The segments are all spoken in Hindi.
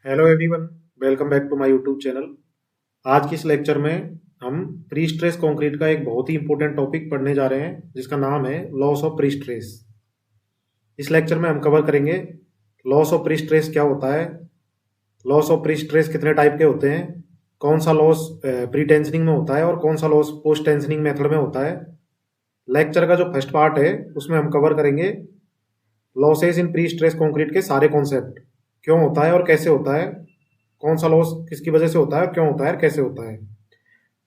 Hello everyone, welcome back to my YouTube channel. आज की इस लेक्चर में हम प्री स्ट्रेस कंक्रीट का एक बहुत ही इंपॉर्टेंट टॉपिक पढ़ने जा रहे हैं जिसका नाम है लॉस ऑफ प्री स्ट्रेस। इस लेक्चर में हम कवर करेंगे लॉस ऑफ प्री स्ट्रेस क्या होता है, लॉस ऑफ प्री स्ट्रेस कितने टाइप के होते हैं, कौन सा लॉस प्री टेंशनिंग में होता है और कौन सा लॉस पोस्ट टेंशनिंग मेथड में होता है। लेक्चर का जो फर्स्ट पार्ट है उसमें हम कवर करेंगे losses in pre stress concrete के सारे कॉन्सेप्ट, क्यों होता है और कैसे होता है, कौन सा लॉस किसकी वजह से होता है, क्यों होता है और कैसे होता है।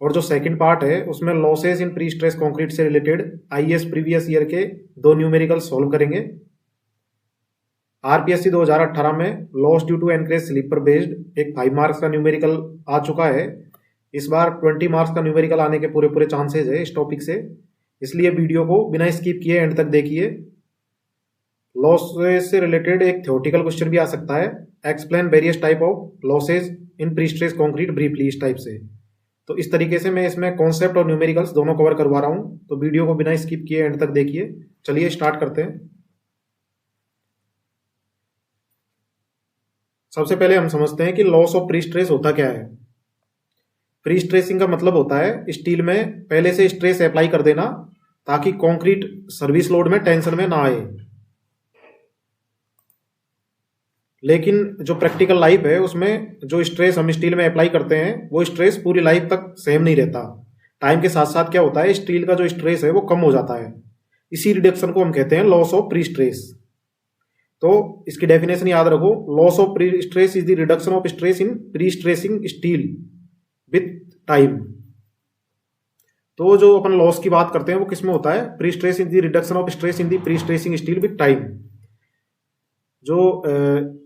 और जो सेकंड पार्ट है उसमें losses in pre stress concrete से रिलेटेड आईएएस प्रीवियस ईयर के 2 न्यूमेरिकल सॉल्व करेंगे। आरपीएससी 2018 में loss due to anchorage slip पर बेस्ड एक 5 मार्क्स का न्यूमेरिकल आ चुका है। इस बार 20 मार्क्स का न्यूमेरिकल आने के पूरे चांसेस है इस टॉपिक से, इसलिए वीडियो को बिना स्किप किए एंड तक देखिए। लॉसेस से रिलेटेड एक थ्योरेटिकल क्वेश्चन भी आ सकता है, explain various type of losses in pre stress concrete briefly, इस टाइप से। तो इस तरीके से मैं इसमें कॉन्सेप्ट और न्यूमेरिकल्स दोनों कवर करवा रहा हूं, तो वीडियो को बिना स्किप किए एंड तक देखिए। चलिए स्टार्ट करते हैं। सबसे पहले हम समझते हैं कि लॉस ऑफ प्री स्ट्रेस होता क्या है। प्री स्ट्रेसिंग का मतलब होता है स्टील में पहले से स्ट्रेस अप्लाई कर देना ताकि कंक्रीट सर्विस लोड में टेंशन में ना आए। लेकिन जो प्रैक्टिकल लाइफ है उसमें जो स्ट्रेस हम स्टील में अप्लाई करते हैं वो स्ट्रेस पूरी लाइफ तक सेम नहीं रहता। टाइम के साथ साथ क्या होता है, स्टील का जो स्ट्रेस है वो कम हो जाता है। इसी रिडक्शन को हम कहते हैं लॉस ऑफ प्री स्ट्रेस। तो इसकी डेफिनेशन याद रखो, loss of pre stress is the reduction of stress in pre stressing steel with time. तो जो अपन लॉस की बात करते हैं वो किसमें होता है, pre stress is the reduction of stress in the pre stressing steel with time. जो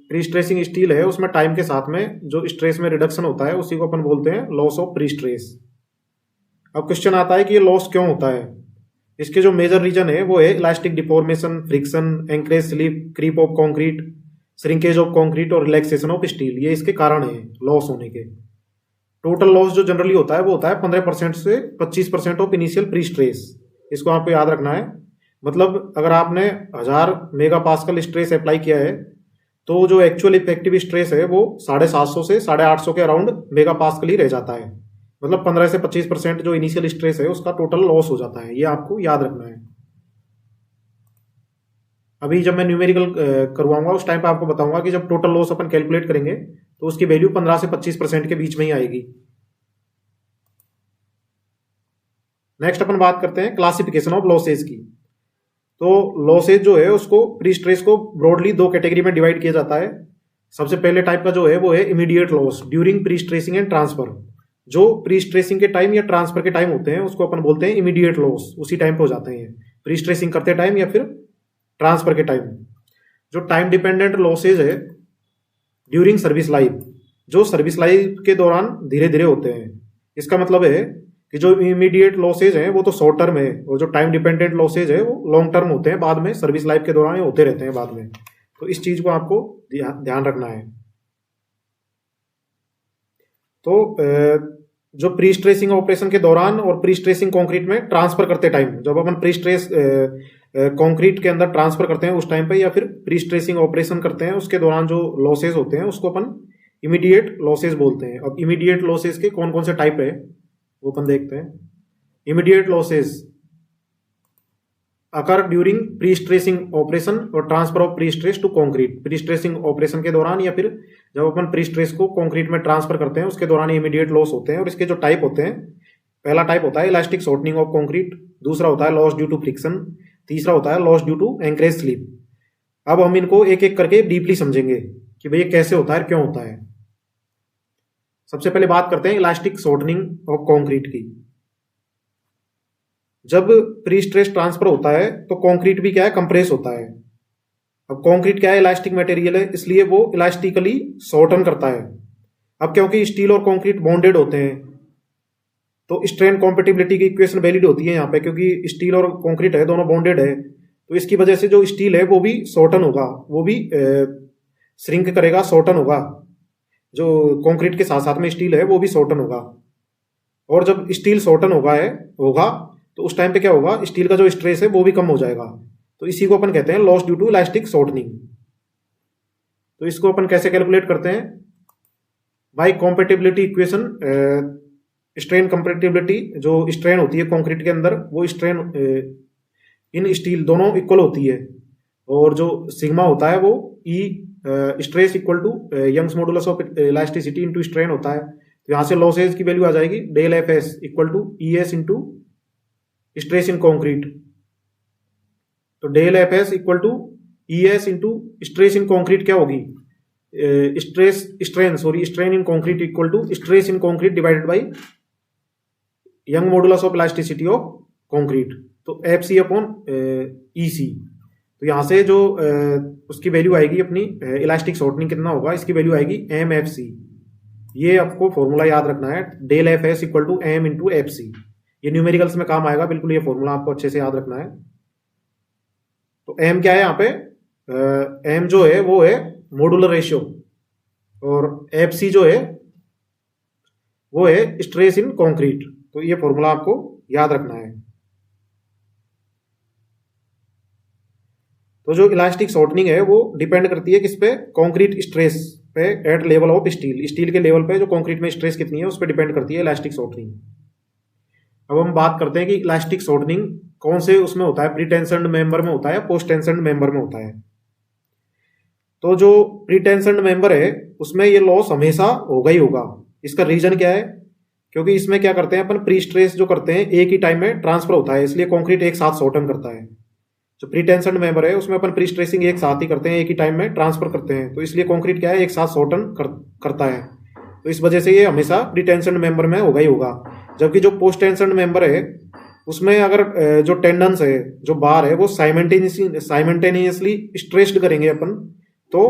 प्री स्ट्रेसिंग स्टील है उसमें टाइम के साथ में जो स्ट्रेस में रिडक्शन होता है उसी को अपन बोलते हैं लॉस ऑफ प्री स्ट्रेस। अब क्वेश्चन आता है कि ये लॉस क्यों होता है। इसके जो मेजर रीजन है वो है elastic deformation, friction, anchorage slip, creep of concrete, shrinkage of concrete और रिलैक्सेशन ऑफ स्टील। ये इसके कारण है लॉस होने के। टोटल लॉस जो जनरली होता है वो होता है 15% से 25% ऑफ इनिशियल प्री स्ट्रेस। इसको आपको याद रखना है। मतलब अगर आपने 1000 मेगा पास्कल स्ट्रेस अप्लाई किया है तो जो एक्चुअल इफेक्टिव स्ट्रेस है वो 750 से 850 के अराउंड मेगा पास्कल ही रह जाता है। मतलब 15 से 25% जो इनिशियल स्ट्रेस है उसका टोटल लॉस हो जाता है। ये आपको याद रखना है। अभी जब मैं न्यूमेरिकल करवाऊंगा उस टाइम पे आपको बताऊंगा कि जब टोटल लॉस अपन कैलकुलेट करेंगे तो उसकी वैल्यू 15 से 25% के बीच में ही आएगी। नेक्स्ट अपन बात करते हैं क्लासिफिकेशन ऑफ लॉसेज की। तो लॉसेज जो है उसको प्री स्ट्रेस को ब्रॉडली 2 कैटेगरी में डिवाइड किया जाता है। सबसे पहले टाइप का जो है वो है immediate loss during pre stressing and transfer. जो प्री स्ट्रेसिंग के टाइम या ट्रांसफर के टाइम होते हैं उसको अपन बोलते हैं इमीडिएट लॉस, उसी टाइम पे हो जाते हैं, प्री स्ट्रेसिंग करते टाइम या फिर ट्रांसफर के टाइम। जो टाइम डिपेंडेंट लॉसेज है ड्यूरिंग सर्विस लाइफ, जो सर्विस लाइफ के दौरान धीरे धीरे होते हैं। इसका मतलब है कि जो इमीडिएट लॉसेज हैं वो तो शॉर्ट टर्म है और जो टाइम डिपेंडेंट लॉसेज है वो लॉन्ग टर्म होते हैं, बाद में सर्विस लाइफ के दौरान होते रहते हैं बाद में। तो इस चीज को आपको ध्यान रखना है। तो जो प्री स्ट्रेसिंग ऑपरेशन के दौरान और प्री स्ट्रेसिंग कंक्रीट में ट्रांसफर करते टाइम, जब अपन प्री स्ट्रेस कंक्रीट के अंदर ट्रांसफर करते हैं उस टाइम पे या फिर प्री स्ट्रेसिंग ऑपरेशन करते हैं उसके दौरान जो लॉसेज होते हैं उसको अपन इमीडिएट लॉसेज बोलते हैं। अब इमीडिएट लॉसेज के कौन कौन से टाइप है वो अपन देखते हैं। Immediate losses occur during pre stressing operation और transfer of pre stress to concrete. Pre stressing operation के दौरान या फिर जब अपन प्री स्ट्रेस को कंक्रीट में ट्रांसफर करते हैं उसके दौरान इमीडिएट लॉस होते हैं। और इसके जो टाइप होते हैं, पहला टाइप होता है इलास्टिक शॉर्टनिंग ऑफ कंक्रीट, दूसरा होता है लॉस ड्यू टू फ्रिक्शन, तीसरा होता है loss due to anchorage slip. अब हम इनको एक एक करके डीपली समझेंगे कि भैया कैसे होता है, क्यों होता है। सबसे पहले बात करते हैं इलास्टिक शॉर्टनिंग ऑफ कंक्रीट की। जब प्री स्ट्रेस ट्रांसफर होता है तो कंक्रीट भी क्या है, कंप्रेस होता है। अब कंक्रीट क्या है, इलास्टिक मटेरियल है, इसलिए वो इलास्टिकली शॉर्टन करता है। अब क्योंकि स्टील और कंक्रीट बॉन्डेड होते हैं तो स्ट्रेन कॉम्पेटिबिलिटी की इक्वेशन वैलिड होती है यहाँ पे, क्योंकि स्टील और कंक्रीट है दोनों बॉन्डेड है। तो इसकी वजह से जो स्टील है वो भी शॉर्टन होगा, वो भी श्रिंक करेगा, शॉर्टन होगा। जो कंक्रीट के साथ साथ में स्टील है वो भी शॉर्टन होगा। और जब स्टील शॉर्टन होगा तो उस टाइम पे क्या होगा, स्टील का जो स्ट्रेस है वो भी कम हो जाएगा। तो इसी को अपन कहते हैं loss due to elastic shortening. तो इसको अपन कैसे कैलकुलेट करते हैं, by compatibility equation, strain compatibility, जो स्ट्रेन होती है कंक्रीट के अंदर वो स्ट्रेन इन स्टील दोनों इक्वल होती है, और जो सिग्मा होता है वो E stress equal to Young's modulus of elasticity into strain होता है। तो यहाँ से लॉसेज की वैल्यू आ जाएगी del F S equal to E s into stress in concrete. तो del F S equal to E s into stress in concrete क्या होगी, strain in concrete equal to stress in concrete divided by Young modulus of elasticity of concrete, तो f c upon E c. तो यहाँ से जो उसकी वैल्यू आएगी अपनी इलास्टिक शॉर्टनिंग कितना होगा, इसकी वैल्यू आएगी एम एफ सी। ये आपको फॉर्मूला याद रखना है, del F S equal to M into F C. ये न्यूमेरिकल्स में काम आएगा बिल्कुल, ये फॉर्मूला आपको अच्छे से याद रखना है। तो एम क्या है यहाँ पे, एम जो है वो है मॉडुलर रेशियो, और एफ सी जो है वो है स्ट्रेस इन कॉन्क्रीट। तो ये फॉर्मूला आपको याद रखना है। तो जो इलास्टिक शॉर्टनिंग है वो डिपेंड करती है किस पे, कंक्रीट स्ट्रेस पे at level of steel. Steel के लेवल पे जो कंक्रीट में स्ट्रेस कितनी है उस पर डिपेंड करती है इलास्टिक शॉर्टनिंग। अब हम बात करते हैं कि इलास्टिक शॉर्टनिंग कौन से उसमें होता है, प्री टेंशन्ड मेंबर में होता है, पोस्ट टेंशन्ड मेंबर में होता है। तो जो प्री टेंशन्ड मेंबर है उसमें ये लॉस हमेशा होगा ही होगा। इसका रीजन क्या है, क्योंकि इसमें क्या करते हैं अपन, प्री स्ट्रेस जो करते हैं एक ही टाइम में ट्रांसफर होता है, इसलिए कंक्रीट एक साथ शॉर्टन करता है। जो प्री टेंशन्ड मेंबर है उसमें अपन प्री स्ट्रेसिंग एक साथ ही करते हैं, एक ही टाइम में ट्रांसफर करते हैं, तो इसलिए कंक्रीट क्या है, एक साथ शॉर्टन करता है। तो इस वजह से ये हमेशा प्री टेंशन्ड मेंबर में होगा ही होगा। जबकि जो पोस्ट टेंशन्ड मेंबर है उसमें अगर जो टेंडन्स है, जो बार है, वो साइमल्टेनियसली स्ट्रेस्ड करेंगे अपन तो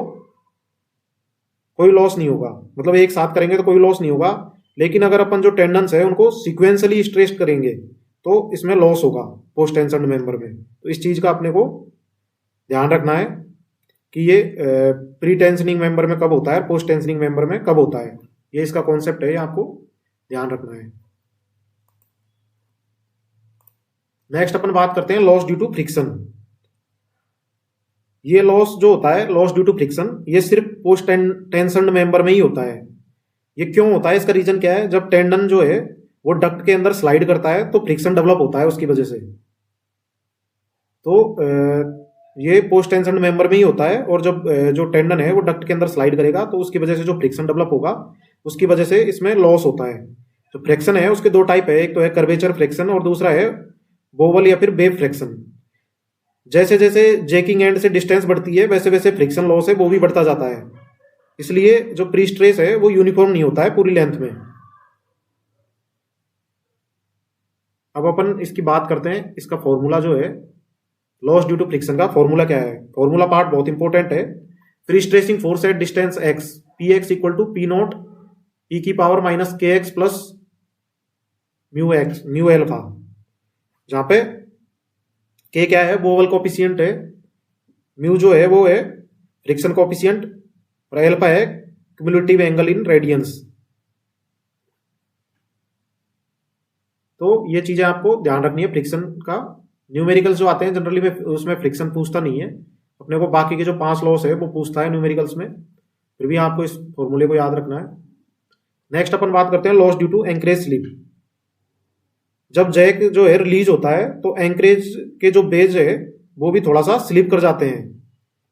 कोई लॉस नहीं होगा, मतलब एक साथ करेंगे तो कोई लॉस नहीं होगा। लेकिन अगर अपन जो टेंडन्स है उनको सिक्वेंसली स्ट्रेस्ड करेंगे तो इसमें लॉस होगा पोस्ट टेंशन्ड मेंबर में। तो इस चीज का अपने को ध्यान रखना है कि ये प्री टेंशनिंग मेंबर में कब होता है, पोस्ट टेंशनिंग मेंबर में कब होता है, ये इसका कॉन्सेप्ट है, ये आपको ध्यान रखना है। नेक्स्ट अपन बात करते हैं लॉस ड्यू टू फ्रिक्शन। ये लॉस जो होता है, लॉस ड्यू टू फ्रिक्शन, ये सिर्फ पोस्ट टेंशन्ड मेंबर में ही होता है। ये क्यों होता है, इसका रीजन क्या है, जब टेंडन जो है वो डक्ट के अंदर स्लाइड करता है तो फ्रिक्शन डेवलप होता है उसकी वजह से। तो ये पोस्ट टेंशन्ड मेंबर में ही होता है, और जब जो टेंडन है वो डक्ट के अंदर स्लाइड करेगा तो उसकी वजह से जो फ्रिक्शन डेवलप होगा उसकी वजह से इसमें लॉस होता है। जो फ्रिक्शन है उसके दो टाइप है, एक तो है कर्वेचर फ्रिक्शन और दूसरा है बोवल या फिर वेव फ्रिक्शन। जैसे जैसे जैकिंग एंड से डिस्टेंस बढ़ती है वैसे वैसे फ्रिक्शन लॉस है वो भी बढ़ता जाता है, इसलिए जो प्री स्ट्रेस है वो यूनिफॉर्म नहीं होता है पूरी लेंथ में। अब अपन इसकी बात करते हैं, इसका फॉर्मूला जो है लॉस ड्यू टू फ्रिक्शन का फॉर्मूला क्या है। फॉर्मूला पार्ट बहुत इंपॉर्टेंट है। Pre stressing force at distance x, P x equal to P nought e की power minus k x plus mu alpha, जहां पे के क्या है, बोवल कोफिशिएंट है, म्यू जो है वो है फ्रिक्शन कोफिशिएंट, और एल्फा है क्यूमुलेटिव एंगल इन रेडियंस। तो ये चीजें आपको ध्यान रखनी है। फ्रिक्शन का न्यूमेरिकल्स जो आते हैं जनरली में उसमें फ्रिक्शन पूछता नहीं है, अपने को बाकी के जो 5 लॉस है वो पूछता है न्यूमेरिकल्स में, फिर भी आपको इस फॉर्मूले को याद रखना है। नेक्स्ट अपन बात करते हैं loss due to anchorage slip. जब जैक जो है रिलीज होता है तो एंकरेज के जो बेज है वो भी थोड़ा सा स्लिप कर जाते हैं,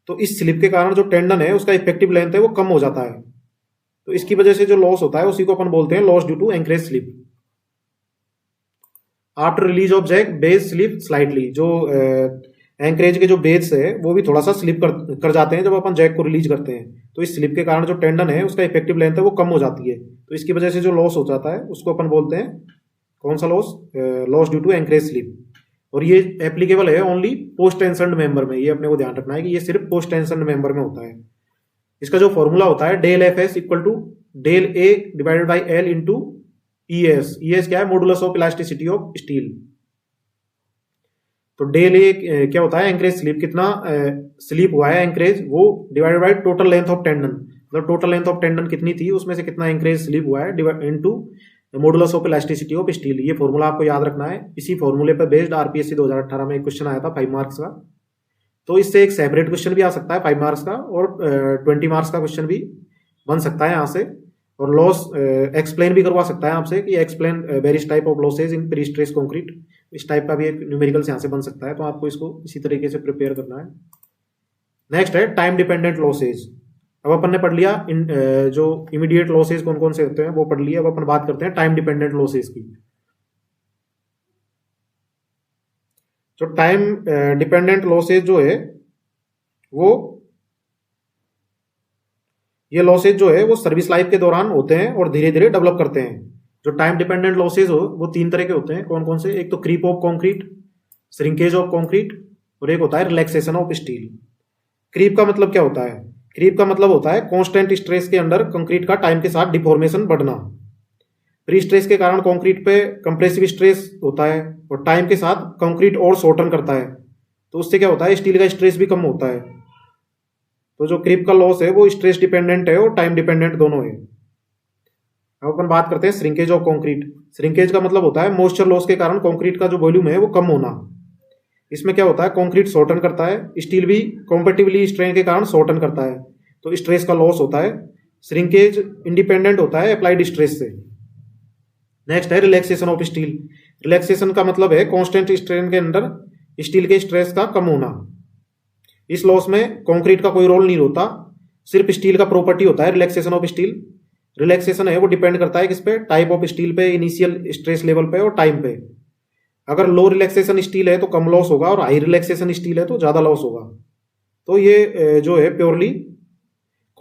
तो इस स्लिप के कारण जो टेंडन है उसका इफेक्टिव लेंथ है वो कम हो जाता है। तो इसकी वजह से जो लॉस होता है उसी को अपन बोलते हैं loss due to anchorage slip. After release of jack wedge slip slightly, जो एंकरेज के जो बेज है वो भी थोड़ा सा स्लिप कर जाते हैं जब अपन जैक को रिलीज करते हैं, तो इस स्लिप के कारण जो टेंडन है उसका इफेक्टिव लेंथ है वो कम हो जाती है। तो इसकी वजह से जो लॉस हो जाता है उसको अपन बोलते हैं कौन सा loss, loss due to anchorage slip. और ये एप्लीकेबल है ओनली पोस्ट टेंशन्ड मेंबर में, ये अपने को ध्यान रखना है कि ये सिर्फ पोस्ट टेंशन्ड मेंबर में होता है। इसका जो फॉर्मूला होता है del F S equal to del A divided by L into E S. E S क्या है, modulus of elasticity of steel. तो डेल ए क्या होता है, एंकरेज स्लिप, कितना स्लिप हुआ है एंकरेज वो divided by total length of tendon, मतलब टोटल लेंथ ऑफ टेंडन कितनी थी उसमें से कितना एंकरेज स्लिप हुआ है into modulus of elasticity of steel. ये फॉर्मूला आपको याद रखना है। इसी फॉर्मूले पर बेस्ड आरपीएससी 2018 में एक क्वेश्चन आया था 5 मार्क्स का, तो इससे एक सेपरेट क्वेश्चन भी आ सकता है 5 मार्क्स का, और 20 मार्क्स का क्वेश्चन भी बन सकता है यहाँ से। और लॉस एक्सप्लेन भी करवा सकता है आपसे कि explain various type of losses in pre stress concrete. इस टाइप का भी एक न्यूमेरिकल्स यहाँ से बन सकता है, तो आपको इसको इसी तरीके से प्रिपेयर करना है। नेक्स्ट है टाइम डिपेंडेंट लॉसेज। अब अपन ने पढ़ लिया जो इमीडिएट लॉसेज कौन कौन से होते हैं वो पढ़ लिया। अब अपन बात करते हैं टाइम डिपेंडेंट लॉसेज की। जो टाइम डिपेंडेंट लॉसेज जो है वो ये लॉसेज जो है वो सर्विस लाइफ के दौरान होते हैं और धीरे धीरे डेवलप करते हैं। जो टाइम डिपेंडेंट लॉसेज हो वो तीन तरह के होते हैं। कौन कौन से? एक तो creep of concrete, shrinkage of concrete, और एक होता है रिलैक्सेशन ऑफ स्टील। क्रीप का मतलब क्या होता है? क्रीप का मतलब होता है कांस्टेंट स्ट्रेस के अंडर कंक्रीट का टाइम के साथ डिफॉर्मेशन बढ़ना। प्री स्ट्रेस के कारण कंक्रीट पे कंप्रेसिव स्ट्रेस होता है और टाइम के साथ कंक्रीट और शॉर्टन करता है, तो उससे क्या होता है, स्टील का स्ट्रेस भी कम होता है। तो जो क्रीप का लॉस है वो स्ट्रेस डिपेंडेंट है और टाइम डिपेंडेंट दोनों है। अब अपन बात करते हैं श्रिंकेज ऑफ कंक्रीट। श्रिंकेज का मतलब होता है मॉइस्चर लॉस के कारण कंक्रीट का जो वॉल्यूम है वो कम होना। इसमें क्या होता है, कंक्रीट शॉर्टन करता है, स्टील भी कॉम्पेटिवली स्ट्रेन के कारण शॉर्टन करता है, तो स्ट्रेस का लॉस होता है। श्रिंकेज इंडिपेंडेंट होता है अप्लाइड स्ट्रेस से। नेक्स्ट है रिलैक्सेशन ऑफ स्टील। रिलैक्सेशन का मतलब है कांस्टेंट स्ट्रेन के अंदर स्टील के स्ट्रेस का कम होना। इस लॉस में कंक्रीट का कोई रोल नहीं होता, सिर्फ स्टील का प्रॉपर्टी होता है रिलैक्सेशन ऑफ स्टील। रिलैक्सेशन है वो डिपेंड करता है किस पे? टाइप ऑफ स्टील पे, इनिशियल स्ट्रेस लेवल पे और टाइम पे। अगर लो रिलैक्सेशन स्टील है तो कम लॉस होगा और हाई रिलैक्सेशन स्टील है तो ज्यादा लॉस होगा। तो ये जो है प्योरली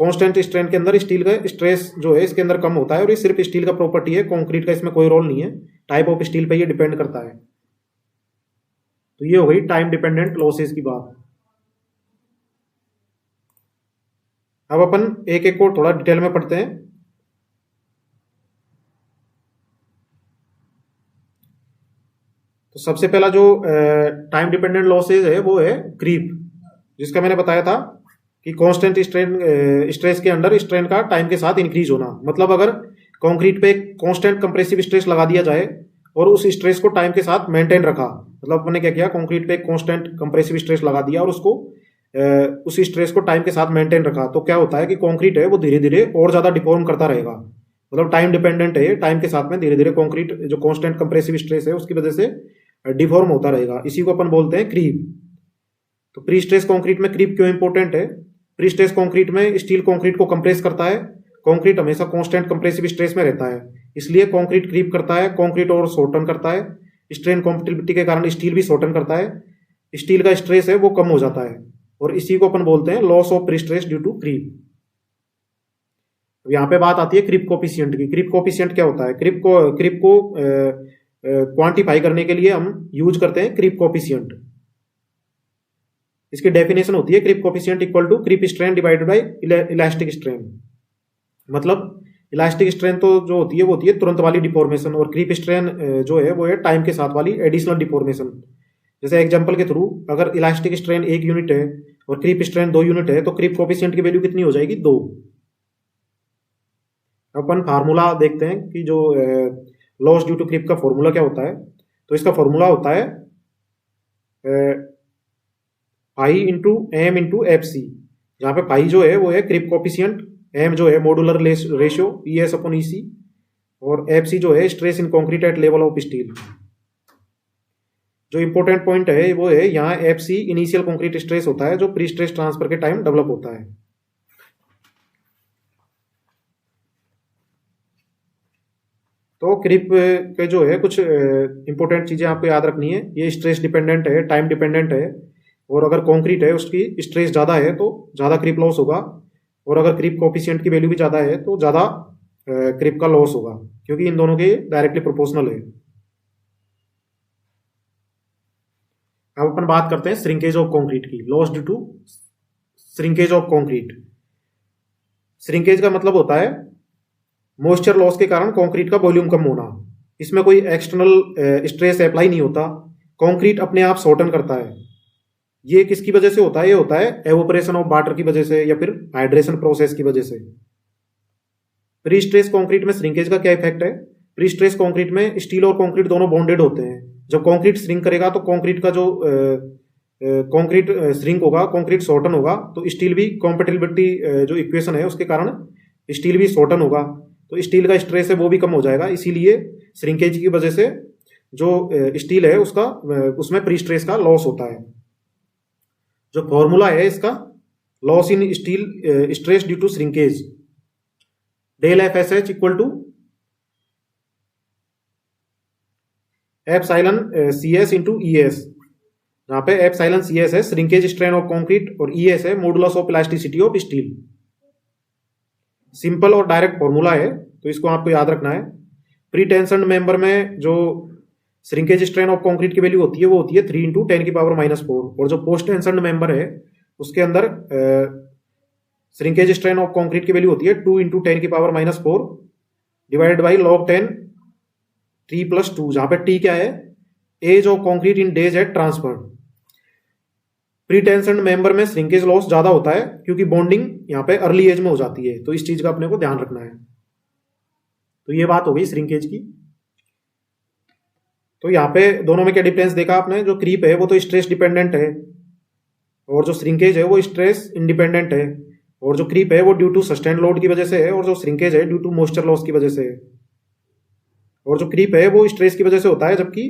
कांस्टेंट स्ट्रेन के अंदर स्टील का स्ट्रेस जो है इसके अंदर कम होता है और ये सिर्फ स्टील का प्रॉपर्टी है, कंक्रीट का इसमें कोई रोल नहीं है। टाइप ऑफ स्टील पे ये डिपेंड करता है। तो ये हो गई टाइम डिपेंडेंट लॉसेज की बात। अब अपन एक एक को थोड़ा डिटेल में पढ़ते हैं। तो सबसे पहला जो टाइम डिपेंडेंट लॉसेज है वो है क्रीप, जिसका मैंने बताया था कि कांस्टेंट स्ट्रेस के अंडर स्ट्रेन का टाइम के साथ इंक्रीज होना। मतलब अगर कंक्रीट पे कांस्टेंट कंप्रेसिव स्ट्रेस लगा दिया जाए और उस स्ट्रेस को टाइम के साथ मेंटेन रखा, मतलब अपने क्या किया, कंक्रीट पे कांस्टेंट कंप्रेसिव स्ट्रेस लगा दिया और उसको उस स्ट्रेस को टाइम के साथ मेंटेन रखा, तो क्या होता है कि कंक्रीट है वो धीरे धीरे और ज्यादा डिफॉर्म करता रहेगा। मतलब टाइम डिपेंडेंट है, टाइम के साथ में धीरे धीरे कंक्रीट जो कांस्टेंट कंप्रेसिव स्ट्रेस है उसकी वजह से डिफॉर्म होता रहेगा। इसी को अपन बोलते हैं क्रीप। तो प्री स्ट्रेस कंक्रीट में क्रीप क्यों इंपॉर्टेंट है? प्री स्ट्रेस कंक्रीट में स्टील कंक्रीट को कंप्रेस करता है। कंक्रीट हमेशा कांस्टेंट कंप्रेसिव स्ट्रेस में रहता है, इसलिए कंक्रीट क्रीप करता है, कंक्रीट और शॉर्टन करता है। स्ट्रेन कॉम्पिटिबिलिटी के कारण स्टील भी शॉर्टन करता है, स्टील का स्ट्रेस है वो कम हो जाता है और इसी को अपन बोलते हैं loss of pre stress due to creep. यहाँ पे बात आती है क्रीप कोफिशिएंट की। क्रीप कोफिशिएंट क्या होता है? क्रीप को क्वांटिफाई करने के लिए हम यूज करते हैं क्रीप कोफिशिएंट। इसकी डेफिनेशन होती है creep coefficient equal to creep strain divided by elastic strain. मतलब इलास्टिक स्ट्रेन तो जो होती है वो होती है तुरंत वाली डिफॉर्मेशन, और क्रीप स्ट्रेन जो है वो है टाइम के साथ वाली एडिशनल डिफॉर्मेशन। जैसे एग्जांपल के थ्रू, अगर इलास्टिक स्ट्रेन 1 यूनिट है और क्रीप स्ट्रेन 2 यूनिट है तो क्रीप कोफिशिएंट की वैल्यू कितनी हो जाएगी? 2। अपन फार्मूला देखते हैं कि जो लॉस ड्यू टू क्रीप का फॉर्मूला क्या होता है। तो इसका फॉर्मूला होता है pi into M into F C, जहाँ पे पाई जो है वो है क्रीप कोफिशिएंट, एम जो है modular ratio ES upon EC, और एफ सी जो है stress in concrete at level of steel. जो इंपॉर्टेंट पॉइंट है वो है यहाँ F C initial concrete stress होता है जो प्री स्ट्रेस ट्रांसफर के टाइम डेवलप होता है। तो क्रीप के जो है कुछ इंपॉर्टेंट चीजें आपको याद रखनी है। ये स्ट्रेस डिपेंडेंट है, टाइम डिपेंडेंट है, और अगर कंक्रीट है उसकी स्ट्रेस ज्यादा है तो ज्यादा क्रीप लॉस होगा, और अगर क्रीप कोफिशिएंट की वैल्यू भी ज्यादा है तो ज्यादा क्रीप का लॉस होगा, क्योंकि इन दोनों के डायरेक्टली प्रोपोर्शनल है। अब अपन बात करते हैं श्रिंकेज ऑफ कंक्रीट की। Loss due to shrinkage of concrete. Shrinkage का मतलब होता है मॉइस्चर लॉस के कारण कंक्रीट का वॉल्यूम कम होना। इसमें कोई एक्सटर्नल स्ट्रेस अप्लाई नहीं होता, कंक्रीट अपने आप शॉर्टन करता है। ये किसकी वजह से होता है? ये होता है एवोपरेशन ऑफ वाटर की वजह से या फिर हाइड्रेशन प्रोसेस की वजह से। प्री स्ट्रेस कंक्रीट में श्रिंकेज का क्या इफेक्ट है? प्री स्ट्रेस कंक्रीट में स्टील और कंक्रीट दोनों बॉन्डेड होते हैं। जब कंक्रीट श्रिंक करेगा तो कंक्रीट का जो कंक्रीट श्रिंक होगा, कंक्रीट शॉर्टन होगा, तो स्टील भी कॉम्पेटिबिलिटी जो इक्वेशन है उसके कारण स्टील भी शॉर्टन होगा। तो स्टील का स्ट्रेस है वो भी कम हो जाएगा। इसीलिए श्रिंकेज की वजह से जो स्टील है उसका उसमें प्री स्ट्रेस का लॉस होता है। जो फॉर्मूला है इसका, loss in steel stress due to shrinkage, del F S H equal to epsilon C S into E S. यहाँ पे एप्सिलॉन सी एस है श्रिंकेज स्ट्रेन ऑफ कंक्रीट और ई एस है modulus of elasticity of steel. Simple और डायरेक्ट फॉर्मूला है, तो इसको आपको याद रखना है। प्री टेंशन मेंबर में जो श्रिंकेज स्ट्रेन ऑफ कंक्रीट की वैल्यू होती है वो होती है 3 × 10⁻⁻⁴, और जो पोस्ट टेंशन मेंबर है उसके अंदर श्रिंकेज स्ट्रेन ऑफ कंक्रीट की वैल्यू होती है 2 × 10⁻⁴ डिवाइडेड बाई log 10 3 + 2, जहां पे टी क्या है, age of concrete in days at transfer. Pre tension member में श्रिंकेज लॉस ज्यादा होता है क्योंकि बॉन्डिंग यहाँ पे अर्ली एज में हो जाती है, तो इस चीज का अपने को ध्यान रखना है। तो ये बात हो गई श्रिंकेज की। तो यहाँ पे दोनों में क्या डिफरेंस देखा आपने, जो क्रीप है वो तो स्ट्रेस डिपेंडेंट है और जो श्रिंकेज है वो स्ट्रेस इंडिपेंडेंट है, और जो क्रीप है वो ड्यू टू सस्टेन्ड लोड की वजह से है और जो श्रिंकेज है ड्यू टू मॉइस्चर लॉस की वजह से है। और जो क्रीप है वो स्ट्रेस की वजह से होता है जबकि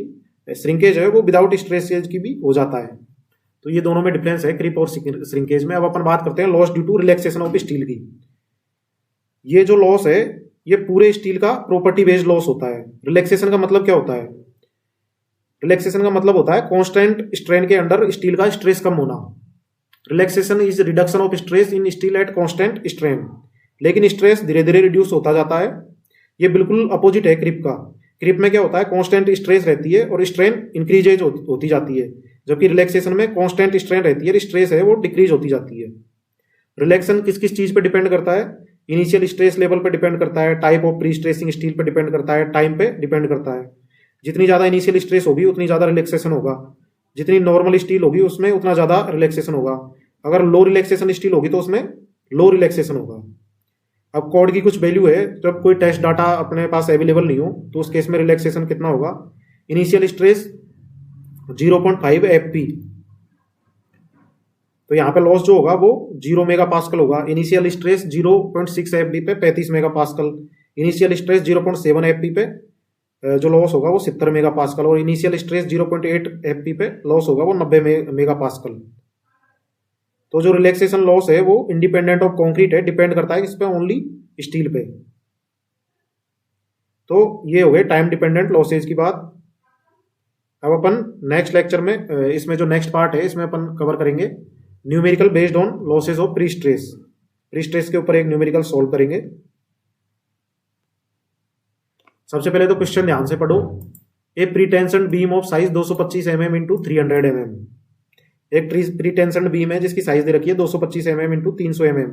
श्रिंकेज है वो विदाउट स्ट्रेस की भी हो जाता है। तो ये दोनों में डिफरेंस है क्रीप और श्रिंकेज में। अब अपन बात करते हैं loss due to relaxation of steel की। ये जो लॉस है ये पूरे स्टील का प्रॉपर्टी बेस्ड लॉस होता है। रिलैक्सेशन का मतलब क्या होता है, रिलैक्सेशन का मतलब होता है कांस्टेंट स्ट्रेन के अंडर स्टील का स्ट्रेस कम होना। Relaxation is reduction of stress in steel at constant strain, लेकिन स्ट्रेस धीरे धीरे रिड्यूस होता जाता है। ये बिल्कुल अपोजिट है क्रीप का। क्रीप में क्या होता है, कांस्टेंट स्ट्रेस रहती है और स्ट्रेन इंक्रीजेज होती जाती है, जबकि रिलैक्सेशन में कांस्टेंट स्ट्रेन रहती है, स्ट्रेस है वो डिक्रीज होती जाती है। रिलैक्सेशन किस किस चीज पे डिपेंड करता है, इनिशियल स्ट्रेस लेवल पे डिपेंड करता है, type of pre stressing steel पे डिपेंड करता है, टाइम पे डिपेंड करता है। जितनी ज्यादा इनिशियल स्ट्रेस होगी उतनी ज्यादा रिलैक्सेशन होगा, जितनी नॉर्मल स्टील होगी उसमें उतना ज्यादा रिलैक्सेशन होगा। अगर लो रिलैक्सेशन स्टील होगी तो उसमें लो रिलैक्सेशन होगा। अब कॉड की कुछ वैल्यू है, जब कोई टेस्ट डाटा अपने पास अवेलेबल नहीं हो तो उस केस में रिलैक्सेशन कितना होगा, इनिशियल स्ट्रेस 0.5 fp, तो यहाँ पे लॉस जो होगा वो 0 मेगापास्कल होगा। इनिशियल स्ट्रेस 0.6 fp पे 35 मेगापास्कल, इनिशियल स्ट्रेस 0.7 fp पे जो लॉस होगा वो 70 मेगापास्कल, और इनिशियल स्ट्रेस 0.8 fp पे लॉस होगा वो 90 मेगापास्कल। तो जो रिलैक्सेशन लॉस है वो इंडिपेंडेंट ऑफ कंक्रीट है, डिपेंड करता है इस पे ओनली स्टील पे। तो ये हो गए टाइम डिपेंडेंट लॉसेज की बात। अब अपन नेक्स्ट लेक्चर में इसमें जो नेक्स्ट पार्ट है इसमें अपन कवर करेंगे numerical based on losses of pre stress. Pre stress के ऊपर एक न्यूमेरिकल सॉल्व करेंगे। सबसे पहले तो क्वेश्चन ध्यान से पढ़ो। A pre tension beam of size 225 mm into 300 mm। एक प्री टेंशन बीम है जिसकी साइज दे रखी है 225 mm into 300 mm।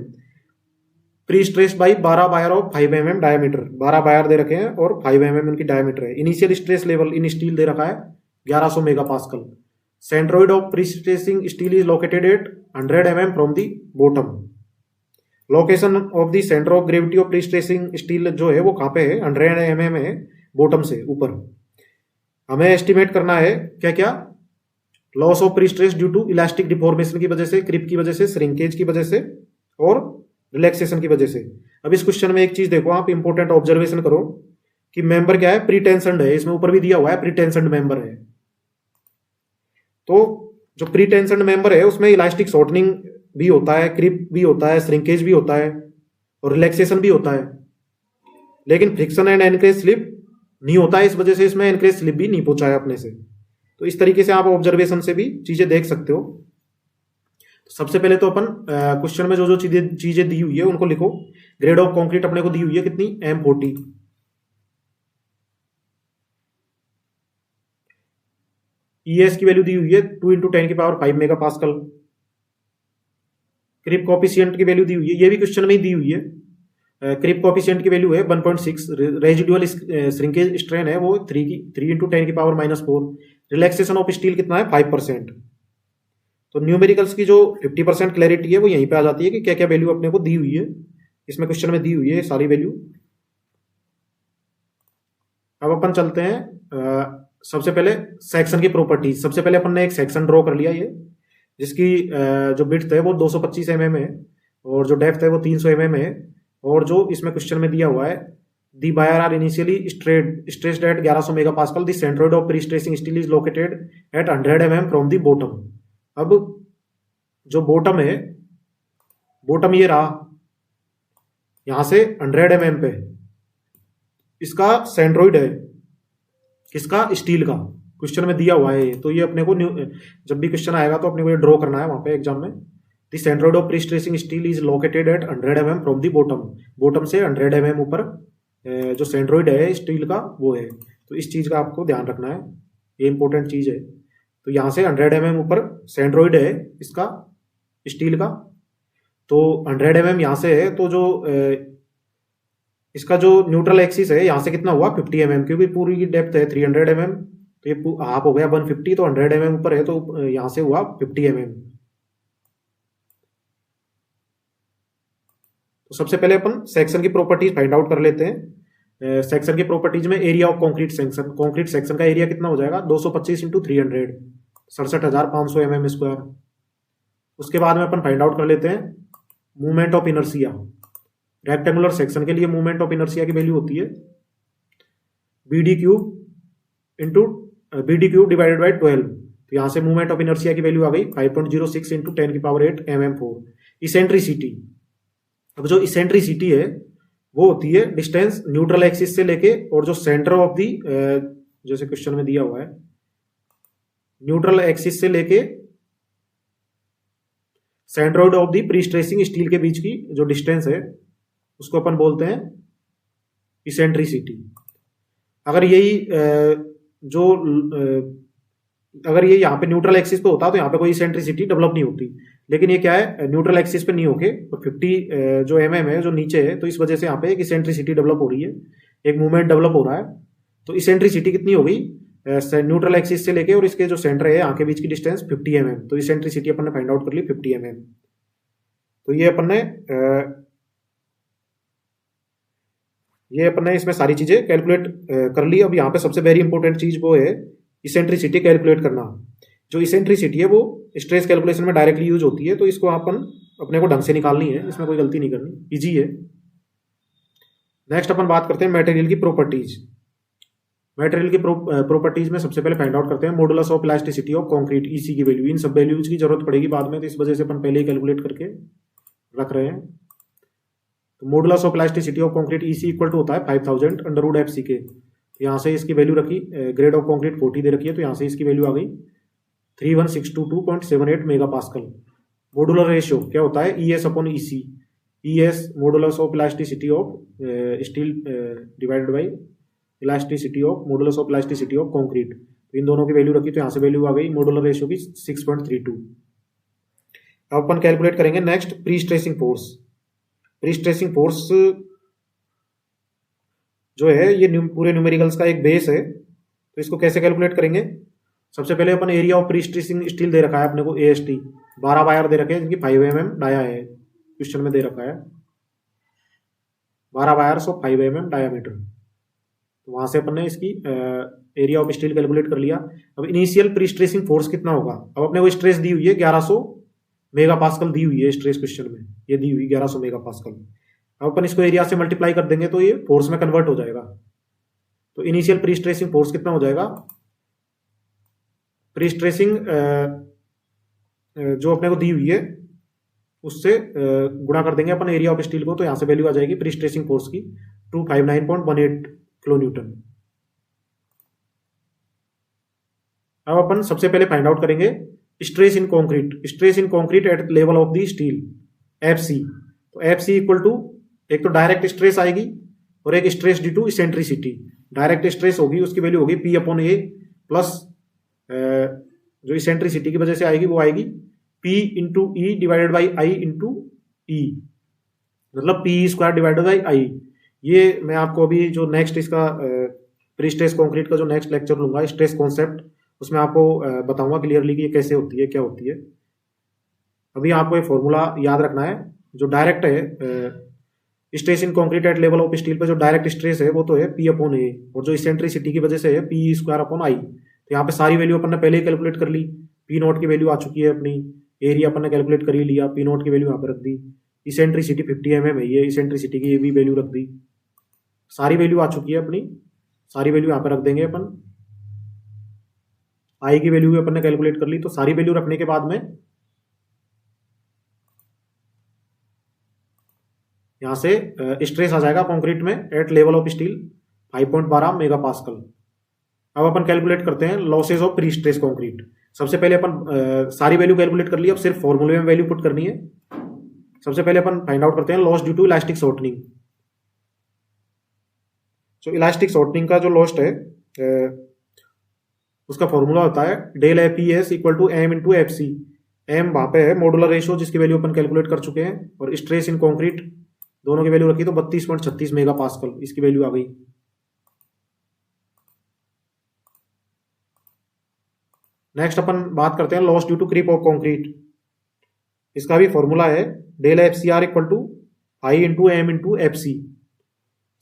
Pre stress by 12 wire of 5 mm diameter, 12 wire दे रखे हैं और 5 mm उनकी डायमीटर है। Initial stress level in steel दे रखा है 1100 megapascal. Centroid of pre stressing steel is located at 100 mm from the bottom. Location of the centre of gravity of pre stressing steel जो है वो कहाँ पे है, 100 mm है बॉटम से ऊपर। हमें एस्टिमेट करना है क्या क्या, loss of pre stress due to elastic deformation की वजह से, क्रिप की वजह से, श्रिंकेज की वजह से और रिलैक्सेशन की वजह से। अब इस क्वेश्चन में एक चीज देखो आप, इंपॉर्टेंट ऑब्जर्वेशन करो कि मेंबर क्या है, प्री टेंशन्ड है। इसमें ऊपर भी दिया हुआ है प्री टेंशन्ड मेंबर है। तो जो प्री टेंशन्ड मेंबर है उसमें इलास्टिक शॉर्टनिंग भी होता है, क्रिप भी होता है, श्रिंकेज भी होता है और रिलैक्सेशन भी होता है, लेकिन फ्रिक्शन एंड एनकरेज स्लिप नहीं होता है। इस वजह से इसमें एनकरेज स्लिप भी नहीं पहुंचा है अपने से। तो इस तरीके से आप ऑब्जर्वेशन से भी चीजें देख सकते हो। सबसे पहले तो अपन क्वेश्चन में जो जो चीजें दी हुई है उनको लिखो। ग्रेड ऑफ कंक्रीट अपने को दी हुई है कितनी, M40। ES की वैल्यू दी हुई है 2 × 10⁵ मेगापास्कल। क्रिप कोफिशिएंट की वैल्यू दी हुई है, ये भी क्वेश्चन में ही दी हुई है। क्रिप कोफिशिएंट की वैल्यू है 1.6। रेजिडुअल श्रिंकेज स्ट्रेन है वो 3 × 10⁻⁴। रिलैक्सेशन ऑफ स्टील कितना है, 5%। तो न्यूमेरिकल्स की जो 50% क्लैरिटी है वो यहीं पे आ जाती है कि क्या क्या वैल्यू अपने को दी हुई है। इसमें क्वेश्चन में दी हुई है सारी वैल्यू। अब अपन चलते हैं सबसे पहले सेक्शन की प्रॉपर्टीज। सबसे पहले अपन ने एक सेक्शन ड्रॉ कर लिया ये, जिसकी जो विड्थ है वो 225 mm है और जो डेप्थ है वो 300 mm है, और जो इसमें क्वेश्चन में दिया हुआ है दी बायर are initially stressed at 1100 mega pascal, the centroid of pre stressing steel is located at 100 mm from the bottom. अब जो बॉटम है, बॉटम ये रहा, यहां से 100 mm पे इसका सेंट्रोइड है, किसका? स्टील का। क्वेश्चन में दिया हुआ है, तो ये अपने को जब भी क्वेश्चन आएगा तो अपने को ये ड्रॉ करना है वहां पे एग्जाम में। The centroid of pre stressing steel is located at 100 mm from the bottom. Bottom से 100 mm ऊपर जो सेंट्रोइड है स्टील का वो है। तो इस चीज का आपको ध्यान रखना है, ये इंपॉर्टेंट चीज है। तो यहां से 100 mm ऊपर सेंट्रोइड है इसका स्टील का, तो 100 mm यहां से है, तो जो इसका जो न्यूट्रल एक्सिस है यहां से कितना हुआ? 50 mm, क्योंकि पूरी की डेप्थ है 300 mm, तो ये हाफ हो गया 150, तो 100 mm ऊपर है तो यहां से हुआ 50 mm। तो सबसे पहले अपन सेक्शन की प्रॉपर्टीज फाइंड आउट कर लेते हैं। सेक्शन की प्रॉपर्टीज में area of concrete section, concrete section का एरिया कितना हो जाएगा? 225 × 300, 67,500 mm²। उसके बाद में अपन फाइंड आउट कर लेते हैं movement of inertia. Rectangular section के लिए मूवमेंट ऑफ इनर्शिया की वैल्यू होती है BD³ डिवाइडेड बाई 12। तो यहां से मूवमेंट ऑफ इनर्शिया की वैल्यू आ गई 5.06 × 10⁸ mm4। इसेंट्रिसिटी, अब जो इसेंट्रिसिटी है वो होती है डिस्टेंस न्यूट्रल एक्सिस से लेके और जो सेंटर ऑफ दी, जैसे क्वेश्चन में दिया हुआ है, न्यूट्रल एक्सिस से लेके centroid of the pre stressing steel के बीच की जो डिस्टेंस है उसको अपन बोलते हैं इसेंट्रिसिटी। अगर यही अगर ये यहाँ पे न्यूट्रल एक्सिस पे होता तो यहाँ पे कोई इसेंट्रिसिटी डेवलप नहीं होती, लेकिन ये क्या है, न्यूट्रल एक्सिस पे नहीं होके तो 50 जो mm है जो नीचे है, तो इस वजह से यहाँ पे एक इसेंट्रिसिटी डेवलप हो रही है, एक मूवमेंट डेवलप हो रहा है। तो इसेंट्रिसिटी कितनी हो गई? न्यूट्रल एक्सिस से लेके और इसके जो सेंटर है यहाँ के बीच की डिस्टेंस 50 mm, तो इसेंट्रिसिटी अपन ने फाइंड आउट कर ली 50 mm। तो ये अपन ने इसमें सारी चीजें कैलकुलेट कर ली। अब यहाँ पे सबसे वेरी इंपॉर्टेंट चीज वो है इसेंट्रिसिटी कैलकुलेट करना। जो इसेंट्रिसिटी है वो स्ट्रेस कैलकुलेशन में डायरेक्टली यूज होती है, तो इसको अपन अपने को ढंग से निकालनी है, इसमें कोई गलती नहीं करनी, इजी है। नेक्स्ट अपन बात करते हैं मटेरियल की प्रॉपर्टीज। मटेरियल की प्रॉपर्टीज में सबसे पहले फाइंड आउट करते हैं modulus of elasticity of concrete, EC की वैल्यू। इन सब वैल्यूज की जरूरत पड़ेगी बाद में, तो इस वजह से अपन पहले ही कैलकुलेट करके रख रहे हैं। तो modulus of elasticity of concrete EC equal to होता है 5000 √FC के। यहाँ से इसकी वैल्यू रखी, ग्रेड ऑफ कंक्रीट 40 दे रखी है, तो यहाँ से इसकी वैल्यू आ गई 31622.78 मेगा पास्कल। मॉडुलर रेशियो क्या होता है? ES/EC, ES modulus of elasticity of steel divided by elasticity of modulus of elasticity of concrete. तो इन दोनों की वैल्यू रखी, तो यहाँ से वैल्यू आ गई मॉडुलर रेशियो की 6.32। अब अपन कैलकुलेट करेंगे next pre stressing force. Pre stressing force जो है ये पूरे न्यूमेरिकल्स का एक बेस है, तो इसको कैसे कैलकुलेट करेंगे? सबसे पहले अपन area of pre stressing steel दे रखा है अपने को AST, 12 वायर दे रखे हैं जिनकी 5 mm डाया है, क्वेश्चन में दे रखा है 12 वायर्स ऑफ 5 mm डायामीटर। तो वहां से अपन ने इसकी एरिया ऑफ स्टील कैलकुलेट कर लिया। अब इनिशियल प्री स्ट्रेसिंग फोर्स कितना होगा? अब अपने को स्ट्रेस दी हुई है 1100 मेगा पास्कल दी हुई है स्ट्रेस, क्वेश्चन में ये दी हुई 1100 मेगा पास्कल। अब अपन इसको एरिया से मल्टीप्लाई कर देंगे तो ये फोर्स में कन्वर्ट हो जाएगा। तो इनिशियल प्री स्ट्रेसिंग फोर्स कितना हो जाएगा? प्री स्ट्रेसिंग जो अपने को दी हुई है उससे गुणा कर देंगे अपन एरिया ऑफ स्टील को, तो यहां से वैल्यू आ जाएगी प्री स्ट्रेसिंग फोर्स की 259.18 किलो न्यूटन। अब अपन सबसे पहले फाइंड आउट करेंगे stress in concrete, stress in concrete at level of the steel FC। तो FC इक्वल टू, एक तो डायरेक्ट स्ट्रेस आएगी और एक stress due to eccentricity. Direct stress होगी उसकी वैल्यू होगी P/A प्लस जो इसेंट्रिसिटी की वजह से आएगी वो आएगी P/E डिवाइडेड बाई I/E, मतलब P² डिवाइडेड बाई I। ये मैं आपको अभी जो नेक्स्ट इसका प्री स्ट्रेस कंक्रीट का जो नेक्स्ट लेक्चर लूंगा स्ट्रेस कॉन्सेप्ट, उसमें आपको बताऊंगा क्लियरली कि ये कैसे होती है, क्या होती है। अभी आपको ये फॉर्मूला याद रखना है। जो डायरेक्ट है stress in concrete at level of steel पे जो डायरेक्ट स्ट्रेस है वो तो है P/A, और जो इसेंट्रिसिटी की वजह से है P²/I। तो यहाँ पे सारी वैल्यू अपन ने पहले ही कैलकुलेट कर ली। P0 की वैल्यू आ चुकी है अपनी, एरिया अपन ने कैलकुलेट कर ही लिया, P0 की वैल्यू यहाँ पे रख दी, इसेंट्रिसिटी 50 mm है, ये इसेंट्रिसिटी की ये भी वैल्यू रख दी, सारी वैल्यू आ चुकी है अपनी, सारी वैल्यू यहाँ पे रख देंगे अपन। आई की वैल्यू भी अपन ने कैलकुलेट कर ली, तो सारी वैल्यू रखने के बाद में यहाँ से स्ट्रेस आ जाएगा कंक्रीट में at level of steel 5.12 mega pascal. अब अपन कैलकुलेट करते हैं losses of pre stress concrete. सबसे पहले अपन सारी वैल्यू कैलकुलेट कर ली, अब सिर्फ फॉर्मूले में वैल्यू पुट करनी है। सबसे पहले अपन फाइंड आउट करते हैं loss due to elastic shortening. तो इलास्टिक शॉर्टनिंग का जो लॉस्ट है उसका फॉर्मूला होता है del F E S equal to M into F C. M वहां पे है मॉडुलर रेशियो जिसकी वैल्यू अपन कैलकुलेट कर चुके हैं, और स्ट्रेस इन कॉन्क्रीट दोनों की वैल्यू रखी तो 32.36 मेगा पास्कल इसकी वैल्यू आ गई। नेक्स्ट अपन बात करते हैं loss due to creep of concrete. इसका भी फॉर्मूला है del F C R equal to phi into M into F C.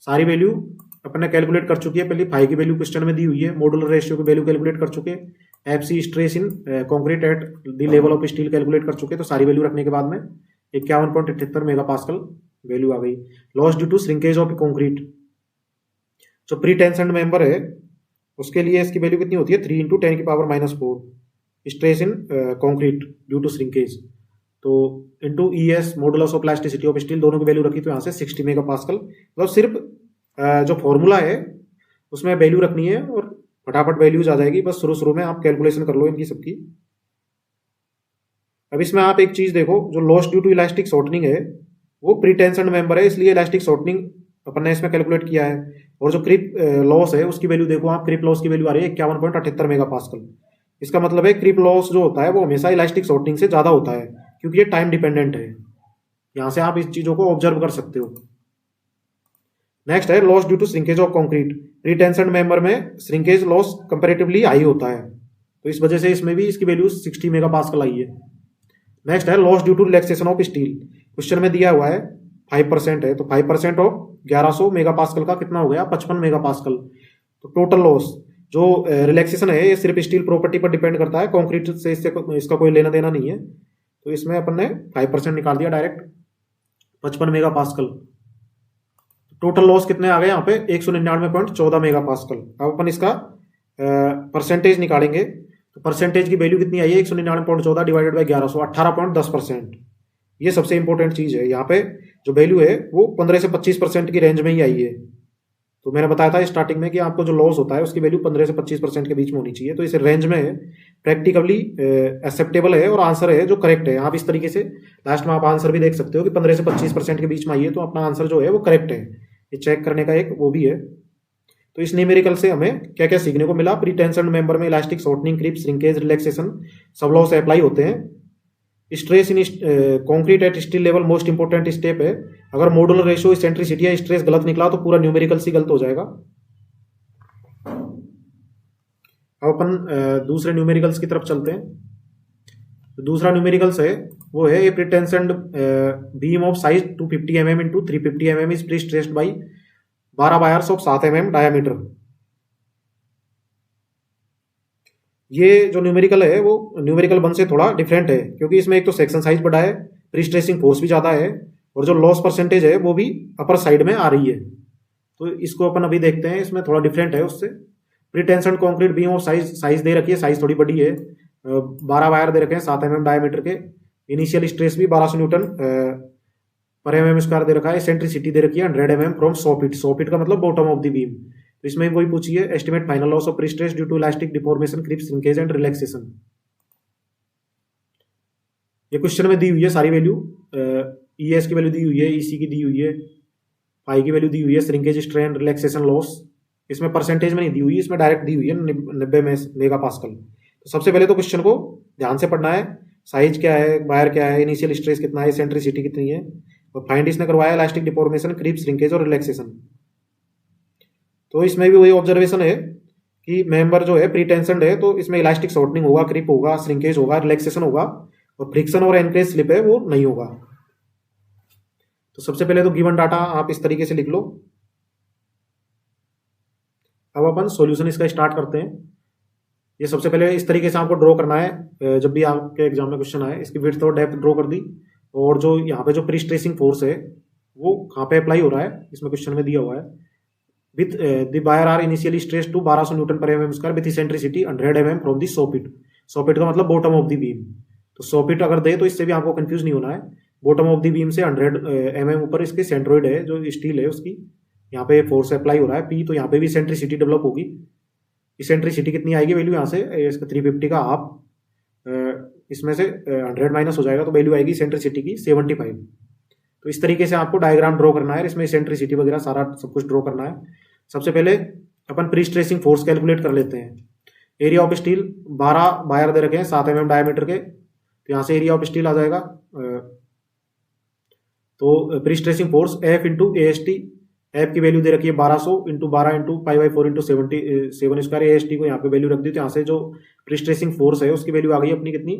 सारी वैल्यू अपन ने कैलकुलेट कर चुकी है, पहले फाई की वैल्यू क्वेश्चन में दी हुई है, मॉडुलर रेशियो की वैल्यू कैलकुलेट कर चुके हैं, F C stress in concrete at the level of steel calculate कर चुके हैं। तो सारी वैल्यू रखने के बाद में 51.78 मेगा पास्कल वैल्यू आ गई। Loss due to shrinkage of concrete, जो प्री टेंशन मेंबर है उसके लिए इसकी वैल्यू कितनी होती है 3 इंटू 10 की power -4 stress in concrete due to shrinkage, तो into E s modulus of plasticity of steel दोनों की वैल्यू रखी तो यहाँ से 60 मेगा पास्कल। मतलब सिर्फ जो फॉर्मूला है उसमें वैल्यू रखनी है और फटाफट वैल्यूज आ जाएगी। बस शुरू में आप कैलकुलेशन कर लो इनकी सबकी। अब इसमें आप एक चीज देखो, जो loss due to elastic shortening है वो प्री टेंशन मेंबर है, इसलिए इलास्टिक शॉर्टनिंग अपन ने इसमें कैलकुलेट किया है। और जो क्रिप लॉस है उसकी वैल्यू देखो आप, क्रिप लॉस की वैल्यू आ रही है 51.78 मेगा पास्कल। इसका मतलब है क्रिप लॉस जो होता है वो हमेशा इलास्टिक शॉर्टनिंग से ज्यादा होता है, क्योंकि ये टाइम डिपेंडेंट है। यहां से आप इस चीजों को ऑब्जर्व कर सकते हो। नेक्स्ट है loss due to shrinkage of concrete. Pre tension member में श्रिंकेज लॉस कंपैरेटिवली हाई होता है, तो इस वजह से इसमें भी इसकी वैल्यू 60 मेगा पास्कल आई है। नेक्स्ट है loss due to relaxation of steel. Question में दिया हुआ है 5% है, तो 5% ऑफ 1100 मेगा पास्कल का कितना हो गया 55 मेगा पास्कल। तो टोटल लॉस जो रिलैक्सेशन है ये सिर्फ स्टील प्रॉपर्टी पर डिपेंड करता है, कंक्रीट से इसका कोई लेना देना नहीं है। तो इसमें अपन ने 5% निकाल दिया direct 55 mega pascal. Total loss कितने आ गए यहाँ पे 199.14 मेगा पास्कल। अब अपन इसका परसेंटेज निकालेंगे, तो परसेंटेज की वैल्यू कितनी आई है 199.14 डिवाइडेड बाई 1100 18.10%। ये सबसे इंपॉर्टेंट चीज है। यहाँ पे जो वैल्यू है वो 15 से 25% की रेंज में ही आई है। तो मैंने बताया था स्टार्टिंग में कि आपको जो लॉस होता है उसकी वैल्यू 15 से 25% के बीच में होनी चाहिए, तो इस रेंज में प्रैक्टिकली एक्सेप्टेबल है और आंसर है जो करेक्ट है। आप इस तरीके से लास्ट में आप आंसर भी देख सकते हो कि 15 से 25% के बीच में आई है, तो अपना आंसर जो है वो करेक्ट है। ये चेक करने का एक वो भी है। तो इस न्यूमेरिकल से हमें क्या क्या सीखने को मिला। प्री टेंशन मेंबर में elastic shortening, creep, shrinkage, relaxation सब लॉस अप्लाई होते हैं। Stress in concrete at steel level most important step है। अगर मॉडुलर रेशियो, इसेंट्रिसिटी या स्ट्रेस गलत निकला तो पूरा न्यूमेरिकल ही गलत हो जाएगा। अब अपन दूसरे न्यूमेरिकल्स की तरफ चलते हैं। तो दूसरा न्यूमेरिकल्स है वो है a pretension beam of size 250 mm into 350 mm is pre stressed by 12 wires of 7 mm diameter. ये जो न्यूमेरिकल है वो न्यूमेरिकल 1 से थोड़ा डिफरेंट है, क्योंकि इसमें एक तो सेक्शन साइज बड़ा है, प्री स्ट्रेसिंग फोर्स भी ज्यादा है, और जो लॉस परसेंटेज है वो भी अपर साइड में आ रही है। तो इसको अपन अभी देखते हैं, इसमें थोड़ा डिफरेंट है उससे। Pre tension concrete beam of size दे रखी है, साइज थोड़ी बड़ी है, 12 वायर दे रखे हैं 7 mm डायमीटर के। इनिशियल स्ट्रेस भी 1200 न्यूटन पर mm स्क्वायर दे रखा है। सेंट्रिसिटी दे रखी है 100 mm फ्रॉम 100 फीट। 100 फीट का मतलब बॉटम ऑफ द बीम। तो इसमें वही पूछी है estimate final loss of pre stress due to elastic deformation, creep, shrinkage and relaxation. ये क्वेश्चन में दी हुई है सारी वैल्यू। ईएस की वैल्यू दी हुई है, ईसी की दी हुई है, पाई की वैल्यू दी हुई है, श्रिंकेज, स्ट्रेन, रिलैक्सेशन, लॉस। इसमें परसेंटेज में नहीं दी हुई, इसमें डायरेक्ट दी हुई है 90 मेगा पास्कल। तो सबसे पहले तो क्वेश्चन को ध्यान से पढ़ना है। साइज क्या है, वायर क्या है, इनिशियल स्ट्रेस कितना है, सेंट्रिसिटी कितनी है, और फाइंड इसने करवाया इलास्टिक डिफॉर्मेशन, क्रीप, श्रिंकेज और रिलैक्सेशन। तो इसमें भी वही ऑब्जर्वेशन है कि मेंबर जो है प्री टेंशन है, तो इसमें इलास्टिक शॉर्टनिंग होगा, क्रीप होगा, श्रिंकेज होगा, रिलैक्सेशन होगा, और फ्रिक्शन और एनक्रेज स्लिप है वो नहीं होगा। तो सबसे पहले तो गिवन डाटा आप इस तरीके से लिख लो। अब अपन सॉल्यूशन इसका स्टार्ट करते हैं। ये सबसे पहले इस तरीके से आपको ड्रॉ करना है। जब भी आपके एग्जाम में क्वेश्चन आए, इसकी विड्थ और डेप्थ ड्रॉ कर दी, और जो यहाँ पे जो प्री स्ट्रेसिंग फोर्स है वो कहाँ पे अप्लाई हो रहा है इसमें क्वेश्चन में दिया हुआ है। विथ द बायर are initially stress to 1200 newton per mm square with eccentricity 100 mm from the soffit. Soffit का मतलब बॉटम ऑफ द बीम। तो सॉपिट अगर दे तो इससे भी आपको कंफ्यूज नहीं होना है। बॉटम ऑफ द बीम से 100 mm ऊपर इसके सेंट्रोइड है जो स्टील है उसकी, यहाँ पे फोर्स अप्लाई हो रहा है पी, तो यहाँ पे भी इसेंट्रिसिटी डेवलप होगी। इसेंट्रिसिटी कितनी आएगी वैल्यू यहाँ से, इसका 350 का हाफ, इसमें से 100 माइनस हो जाएगा तो वैल्यू आएगी इसेंट्रिसिटी की 75। तो इस तरीके से आपको डायग्राम ड्रॉ करना है, इसमें इसेंट्रिसिटी वगैरह सारा सब कुछ ड्रॉ करना है। सबसे पहले अपन प्री स्ट्रेसिंग फोर्स कैलकुलेट कर लेते हैं। एरिया ऑफ स्टील 12 बायर दे रखे हैं 7 mm डायमीटर के, तो यहाँ से एरिया ऑफ स्टील आ जाएगा। तो pre stressing force F into A s t, F की वैल्यू दे रखी है 1200 into 12 into π/4 into 77 square, A s t को यहाँ पे वैल्यू रख दी, तो यहाँ से जो प्री स्ट्रेसिंग फोर्स है उसकी वैल्यू आ गई अपनी कितनी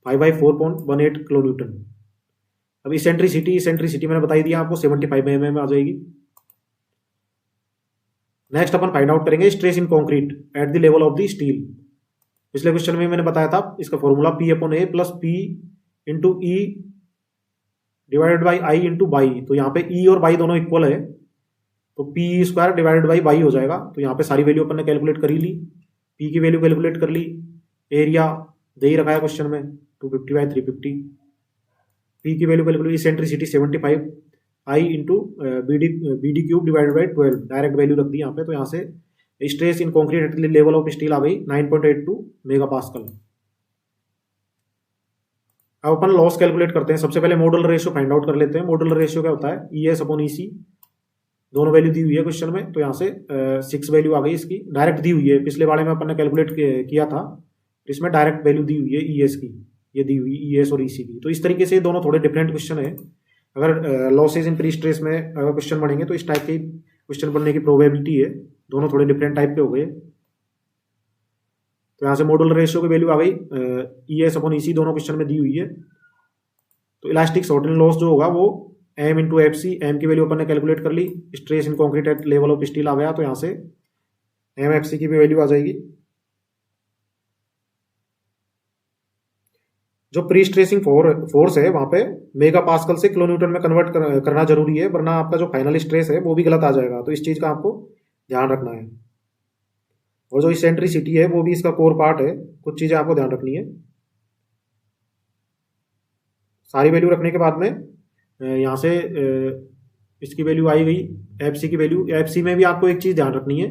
5/4.18 किलो न्यूटन। अब इसेंट्रिसिटी मैंने बताई दिया आपको 75 mm आ जाएगी। नेक्स्ट अपन फाइंड आउट करेंगे stress in concrete at the level of the steel. पिछले क्वेश्चन में मैंने बताया था इसका formula P/A plus P into E divided by I into by. तो यहाँ पे ई और बाई दोनों इक्वल है, तो P square divided by by हो जाएगा। तो यहाँ पे सारी वैल्यू अपन ने कैलकुलेट कर ही ली, पी की वैल्यू कैलकुलेट कर ली, एरिया दे ही रखा है क्वेश्चन में 250/350, पी की value calculate, eccentricity 75 I into b d cube divided by 12, direct value रख दी यहाँ पे। तो यहाँ से stress in concrete at level of steel आ गई 9.82 मेगापास्कल। अब अपन लॉस कैलकुलेट करते हैं। सबसे पहले मॉडल रेशियो फाइंड आउट कर लेते हैं। मॉडल रेशियो क्या होता है, ई एस अपॉन ई सी, दोनों वैल्यू दी हुई है क्वेश्चन में, तो यहाँ से 6 वैल्यू आ गई इसकी, डायरेक्ट दी हुई है। पिछले वाले में अपन ने कैलकुलेट किया था, इसमें डायरेक्ट वैल्यू दी हुई है ई एस की, ये दी हुई ई एस और ई सी की। तो इस तरीके से दोनों थोड़े डिफरेंट क्वेश्चन है। अगर लॉसेज इन प्री स्ट्रेस में अगर क्वेश्चन बनेंगे तो इस टाइप के क्वेश्चन बनने की प्रोबेबिलिटी है। दोनों थोड़े डिफरेंट टाइप के हो गए। तो यहाँ से मॉडल रेशियो की वैल्यू आ गई ई एस अपॉन ई सी, दोनों क्वेश्चन में दी हुई है। तो इलास्टिक शॉर्टनिंग लॉस जो होगा वो m into F C, m की वैल्यू अपन ने कैलकुलेट कर ली, stress in concrete at level of steel आ गया, तो यहाँ से एम एफ सी की भी वैल्यू आ जाएगी। जो प्री स्ट्रेसिंग फोर्स है वहां पे मेगा पास्कल से किलो न्यूटन में कन्वर्ट करना जरूरी है, वरना आपका जो फाइनल स्ट्रेस है वो भी गलत आ जाएगा। तो इस चीज का आपको ध्यान रखना है। और जो इसेंट्रिसिटी है वो भी इसका कोर पार्ट है, कुछ चीजें आपको ध्यान रखनी है। सारी वैल्यू रखने के बाद में यहाँ से इसकी वैल्यू आई गई एफ सी की वैल्यू। एफ सी में भी आपको एक चीज ध्यान रखनी है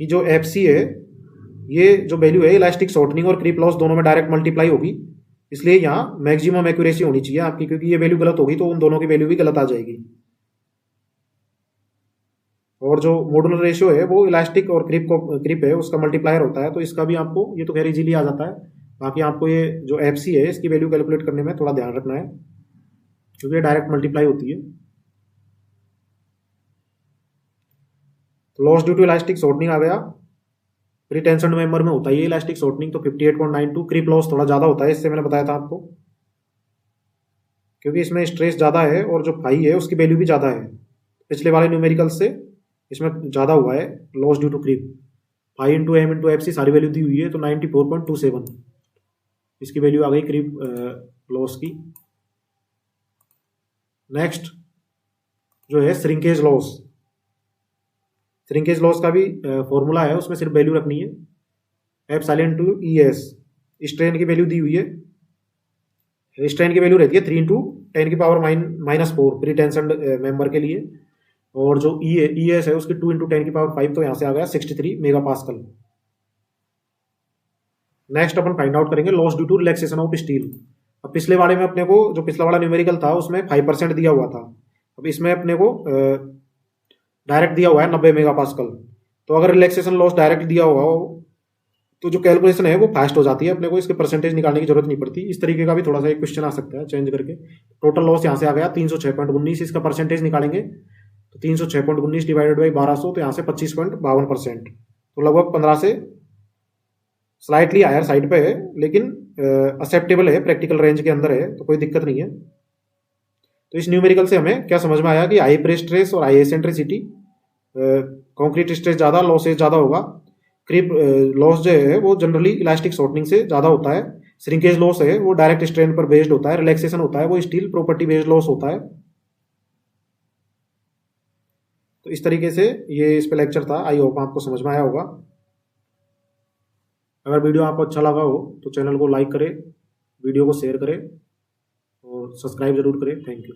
कि जो एफ सी है ये जो वैल्यू है इलास्टिक शॉर्टनिंग और क्रीप लॉस दोनों में डायरेक्ट मल्टीप्लाई होगी, इसलिए यहाँ मैक्सिमम एक्यूरेसी होनी चाहिए आपकी, क्योंकि ये वैल्यू गलत होगी तो उन दोनों की वैल्यू भी गलत आ जाएगी। और जो मॉडुलर रेशियो है वो इलास्टिक और क्रीप है उसका मल्टीप्लायर होता है, तो इसका भी आपको ये तो खैर इजीली आ जाता है। बाकी आपको ये जो एफ सी है इसकी वैल्यू कैलकुलेट करने में थोड़ा ध्यान रखना है, क्योंकि ये डायरेक्ट मल्टीप्लाई होती है। तो loss due to elastic shortening आ गया, प्री टेंशन मेंबर में होता है ये इलास्टिक शॉर्टनिंग, तो 58.92। क्रीप लॉस थोड़ा ज्यादा होता है, इससे मैंने बताया था आपको, क्योंकि इसमें स्ट्रेस ज्यादा है और जो फाई है उसकी वैल्यू भी ज्यादा है। पिछले वाले न्यूमेरिकल से इसमें ज्यादा हुआ है loss due to creep. Phi into M into F C सारी वैल्यू दी हुई है, तो 94.27 इसकी वैल्यू आ गई क्रीप लॉस की। नेक्स्ट जो है श्रिंकेज लॉस। श्रिंकेज लॉस का भी फॉर्मूला है, उसमें सिर्फ वैल्यू रखनी है epsilon to E S. Strain की वैल्यू दी हुई है, स्ट्रेन की वैल्यू रहती है 3 × 10⁻⁻⁴ प्री टेंशन मेंबर के लिए, और जो ई एस है उसकी 2 × 10⁵ तो यहाँ से आ गया 63 मेगा पास्कल। नेक्स्ट अपन फाइंड आउट करेंगे loss due to relaxation of steel. अब पिछले वाले में अपने को जो पिछला वाला न्यूमेरिकल था उसमें 5% दिया हुआ था, अब इसमें अपने को डायरेक्ट दिया हुआ है 90 मेगा पास्कल। तो अगर रिलैक्सेशन लॉस डायरेक्ट दिया हुआ हो तो जो कैलकुलेशन है वो फास्ट हो जाती है, अपने को इसके परसेंटेज निकालने की जरूरत नहीं पड़ती। इस तरीके का भी थोड़ा सा एक क्वेश्चन आ सकता है चेंज करके। टोटल लॉस यहाँ से आ गया 306.19, इसका परसेंटेज निकालेंगे तो 306.19 डिवाइडेड बाई 1200, तो यहाँ से 25.52%, तो लगभग 15 से स्लाइटली हायर साइड पे है, लेकिन एक्सेप्टेबल है, प्रैक्टिकल रेंज के अंदर है, तो कोई दिक्कत नहीं है। तो इस न्यूमेरिकल से हमें क्या समझ में आया कि हाई प्रेस स्ट्रेस और हाई एसेंट्रिसिटी, कॉन्क्रीट स्ट्रेस ज्यादा, लॉसेज ज्यादा होगा। क्रीप लॉस जो है वो जनरली इलास्टिक शॉर्टनिंग से ज्यादा होता है। श्रिंकेज लॉस है वो डायरेक्ट स्ट्रेन पर बेस्ड होता है। रिलैक्सेशन होता है वो स्टील प्रॉपर्टी बेस्ड लॉस होता है। तो इस तरीके से ये इस पे लेक्चर था। आई होप आपको समझ में आया होगा। अगर वीडियो आपको अच्छा लगा हो तो चैनल को लाइक करें, वीडियो को शेयर करें और सब्सक्राइब जरूर करें। Thank you.